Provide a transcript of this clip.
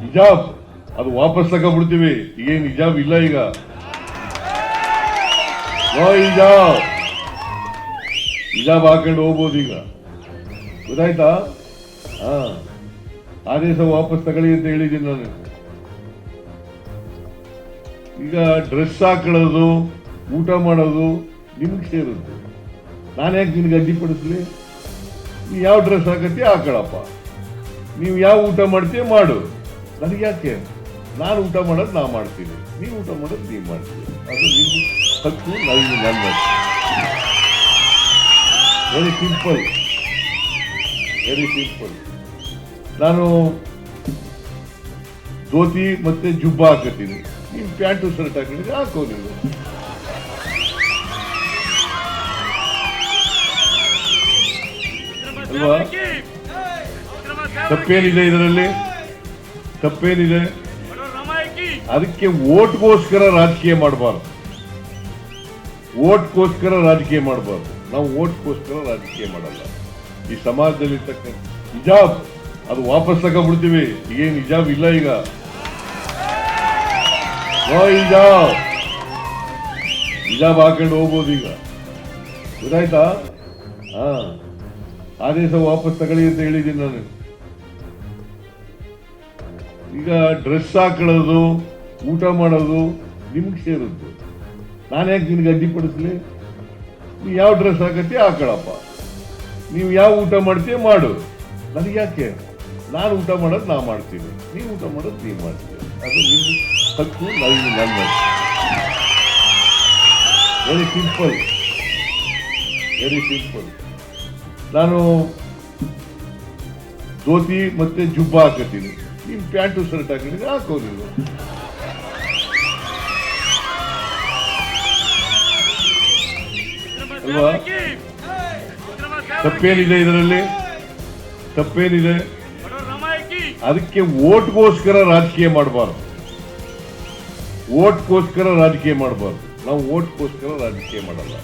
ಹಿಜಾಬ್ ಅದು ವಾಪಸ್ ತಗೊಂಡ್ಬಿಡ್ತೀವಿ. ಈಗೇನು ಹಿಜಾಬ್ ಇಲ್ಲ, ಈಗ ನೋ ಹಿಜಾಬ್. ಹಿಜಾಬ್ ಹಾಕೊಂಡು ಹೋಗ್ಬೋದು ಈಗ, ಗೊತ್ತಾಯ್ತಾ? ಹಾ, ಆದೇಶ ವಾಪಸ್ ತಗೊಳ್ಳಿ ಅಂತ ಹೇಳಿದ್ದೀನಿ ನಾನು. ಈಗ ಡ್ರೆಸ್ ಹಾಕೊಳ್ಳೋದು, ಊಟ ಮಾಡೋದು ನಿಮ್ಗೆ ಸೇರುತ್ತೆ. ನಾನು ಯಾಕೆ ನಿನ್ಗೆ ಅಡ್ಡಿಪಡಿಸ್ಲಿ? ನೀವು ಯಾವ ಡ್ರೆಸ್ ಹಾಕತ್ತೀಯ ಹಾಕೊಳ್ಳಪ್ಪ, ನೀವು ಯಾವ ಊಟ ಮಾಡ್ತೀಯ ಮಾಡು, ನನಗೆ ಯಾಕೆ? ನಾನು ಊಟ ಮಾಡೋದು ನಾ ಮಾಡ್ತೀನಿ, ನೀವು ಊಟ ಮಾಡೋದು ನೀವು ಮಾಡ್ತೀವಿ. ಅದು ನಿಮ್ಮ ಹಕ್ಕು, ನನಗೆ ನನ್ನ ಹಕ್ಕು. Very simple, very simple. ನಾನು ಧೋತಿ ಮತ್ತೆ ಜುಬ್ಬ ಹಾಕತ್ತೀನಿ, ನೀವು ಪ್ಯಾಂಟು ಶರ್ಟ್ ಹಾಕಿದ್ರೆ ಹಾಕೋ ನೀವು. ಅಲ್ವಾ? ತಪ್ಪೇನಿದೆ ಇದರಲ್ಲಿ? ತಪ್ಪೇನಿದೆ? ಅದಕ್ಕೆ ಓಟ್ಗೋಸ್ಕರ ರಾಜಕೀಯ ಮಾಡಬಾರ್ದು, ಓಟ್ಗೋಸ್ಕರ ರಾಜಕೀಯ ಮಾಡಬಾರ್ದು. ನಾವು ಓಟ್ಗೋಸ್ಕರ ರಾಜಕೀಯ ಮಾಡಲ್ಲ. ಈ ಸಮಾಜದಲ್ಲಿ ಇರ್ತಕ್ಕಂಥ ಹಿಜಾಬ್ ಅದು ವಾಪಸ್ ತಗೊಂಡ್ಬಿಡ್ತೀವಿ. ಈಗೇನು ಹಿಜಾಬ್ ಇಲ್ಲ, ಈಗ ನೋ ಹಿಜಾಬ್. ಹಿಜಾಬ್ ಹಾಕೊಂಡು ಹೋಗ್ಬೋದು ಈಗ, ಗೊತ್ತಾಯ್ತಾ? ಹಾ, ಆದೇಶ ವಾಪಸ್ ತಗೊಳ್ಳಿ ಅಂತ ಹೇಳಿದ್ದೀನಿ ನಾನು. ಈಗ ಡ್ರೆಸ್ ಹಾಕೊಳ್ಳೋದು, ಊಟ ಮಾಡೋದು ನಿಮ್ಗೆ ಸೇರುತ್ತೆ. ನಾನು ಯಾಕೆ ನಿನ್ಗೆ ಅಡ್ಡಿಪಡಿಸ್ಲಿ? ನೀವು ಯಾವ ಡ್ರೆಸ್ ಹಾಕತ್ತೀಯ ಹಾಕೊಳ್ಳಪ್ಪ, ನೀವು ಯಾವ ಊಟ ಮಾಡ್ತೀಯ ಮಾಡು, ನನಗೆ ಯಾಕೆ? ನಾನು ಊಟ ಮಾಡೋದು ನಾ ಮಾಡ್ತೀನಿ, ನೀವು ಊಟ ಮಾಡೋದು ನೀವು ಮಾಡ್ತೀವಿ. ಅದು ನಿಮ್ಮ ಹಕ್ಕು, ನನಗೆ ನನ್ನ ಹಕ್ಕು. Very simple, very simple. ನಾನು ಧೋತಿ ಮತ್ತೆ ಜುಬ್ಬ ಹಾಕತ್ತೀನಿ, ನೀವು ಪ್ಯಾಂಟು ಶರ್ಟ್ ಹಾಕಿದ್ರೆ ಹಾಕೋ ನೀವು. ಅಲ್ವಾ? ತಪ್ಪೇನಿದೆ ಇದರಲ್ಲಿ? ತಪ್ಪೇನಿದೆ? ಅದಕ್ಕೆ ಓಟ್ಗೋಸ್ಕರ ರಾಜಕೀಯ ಮಾಡಬಾರ್ದು, ಓಟ್ಗೋಸ್ಕರ ರಾಜಕೀಯ ಮಾಡಬಾರ್ದು. ನಾವು ಓಟ್ಗೋಸ್ಕರ ರಾಜಕೀಯ ಮಾಡಲ್ಲ.